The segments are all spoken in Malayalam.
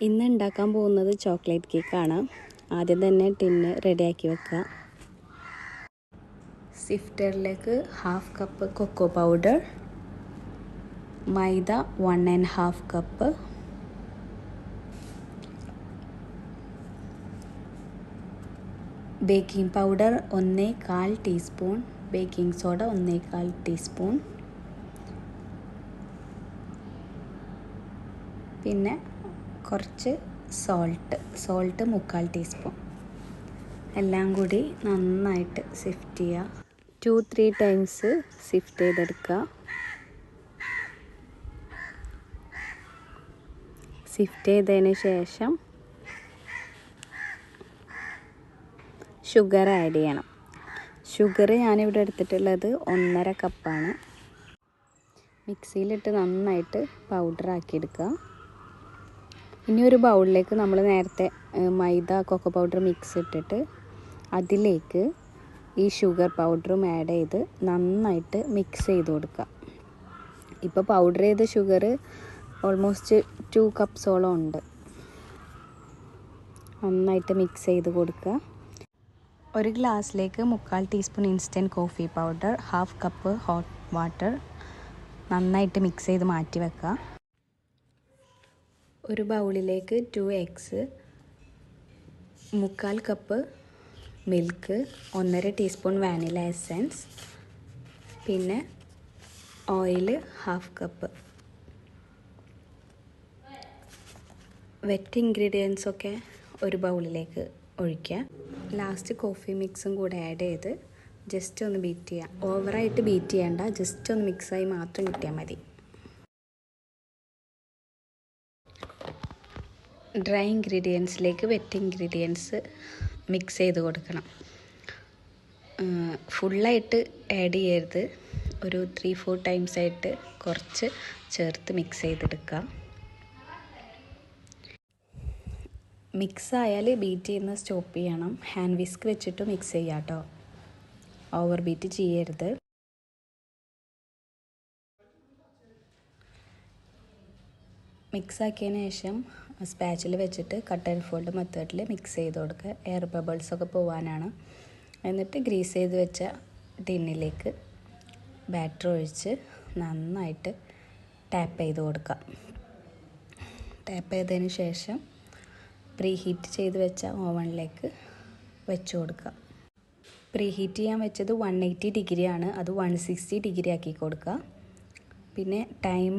ഇന്ന് ഉണ്ടാക്കാൻ പോകുന്നത് ചോക്ലേറ്റ് കേക്കാണ്. ആദ്യം തന്നെ ടിന്ന് റെഡിയാക്കി വെക്കുക. സിഫ്റ്ററിലേക്ക് 1/2 കപ്പ് കൊക്കോ പൗഡർ, മൈദ 1½ cup, baking powder 1/4 teaspoon, baking soda 1/4 teaspoon, പിന്നെ കുറച്ച് സോൾട്ട് 3/4 ടീസ്പൂൺ. എല്ലാം കൂടി നന്നായിട്ട് സിഫ്റ്റ് ചെയ്യുക. 2-3 ടൈംസ് സിഫ്റ്റ് ചെയ്തെടുക്കുക. സിഫ്റ്റ് ചെയ്തതിന് ശേഷം ഷുഗർ ആഡ് ചെയ്യണം. ഷുഗർ ഞാനിവിടെ എടുത്തിട്ടുള്ളത് 1½ കപ്പാണ്. മിക്സിയിലിട്ട് നന്നായിട്ട് പൗഡറാക്കി എടുക്കുക. ഇനി ഒരു ബൗളിലേക്ക് നമ്മൾ നേരത്തെ മൈദ കൊക്കോ പൗഡർ മിക്സ് ഇട്ടിട്ട് അതിലേക്ക് ഈ ഷുഗർ പൗഡറും ആഡ് ചെയ്ത് നന്നായിട്ട് മിക്സ് ചെയ്ത് കൊടുക്കുക. ഇപ്പോൾ പൗഡർ ചെയ്ത ഷുഗർ ഓൾമോസ്റ്റ് 2 കപ്സോളം ഉണ്ട്. നന്നായിട്ട് മിക്സ് ചെയ്ത് കൊടുക്കുക. ഒരു ഗ്ലാസ്സിലേക്ക് 3/4 teaspoon instant coffee powder, 1/2 cup hot water നന്നായിട്ട് മിക്സ് ചെയ്ത് മാറ്റി വെക്കുക. ഒരു ബൗളിലേക്ക് 2 eggs, 3/4 cup milk, 1½ teaspoon vanilla essence, പിന്നെ ഓയിൽ 1/2 കപ്പ്. വെറ്റ് ഇൻഗ്രീഡിയൻസ് ഒക്കെ ഒരു ബൗളിലേക്ക് ഒഴിക്കുക. ലാസ്റ്റ് കോഫി മിക്സും കൂടെ ആഡ് ചെയ്ത് ജസ്റ്റ് ഒന്ന് ബീറ്റ് ചെയ്യുക. ഓവറായിട്ട് ബീറ്റ് ചെയ്യേണ്ട, ജസ്റ്റ് ഒന്ന് മിക്സായി മാത്രം കിട്ടിയാൽ മതി. ഡ്രൈ ഇൻഗ്രീഡിയൻസിലേക്ക് വെറ്റ് ഇൻഗ്രീഡിയൻസ് മിക്സ് ചെയ്ത് കൊടുക്കണം. ഫുള്ളായിട്ട് ആഡ് ചെയ്യരുത്. ഒരു 3-4 ടൈംസ് ആയിട്ട് കുറച്ച് ചേർത്ത് മിക്സ് ചെയ്തെടുക്കുക. മിക്സ് ആയാൽ ബീറ്റ് ചെയ്യുന്നത് സ്റ്റോപ്പ് ചെയ്യണം. ഹാൻഡ് വിസ്ക് വെച്ചിട്ട് മിക്സ് ചെയ്യാം കേട്ടോ. ഓവർ ബീറ്റ് ചെയ്യരുത്. മിക്സ് ആക്കിയതിന് ശേഷം സ്പാച്ചിൽ വെച്ചിട്ട് കട്ട് ആൻഡ് ഫോൾഡ് മെത്തേഡിൽ മിക്സ് ചെയ്ത് കൊടുക്കുക. എയർ ബബിൾസൊക്കെ പോകാനാണ്. എന്നിട്ട് ഗ്രീസ് ചെയ്ത് വെച്ച ടിന്നിലേക്ക് ബാറ്റർ ഒഴിച്ച് നന്നായിട്ട് ടാപ്പ് ചെയ്ത് കൊടുക്കുക. ടാപ്പ് ചെയ്തതിന് ശേഷം പ്രീ ഹീറ്റ് ചെയ്ത് വെച്ച ഓവനിലേക്ക് വെച്ച് കൊടുക്കുക. പ്രീ ഹീറ്റ് ചെയ്യാൻ വെച്ചത് 180 ഡിഗ്രിയാണ്. അത് 160 ഡിഗ്രി ആക്കി കൊടുക്കുക. പിന്നെ ടൈം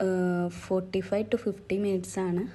45 to 50 മിനിറ്റ്സ് ആണ്.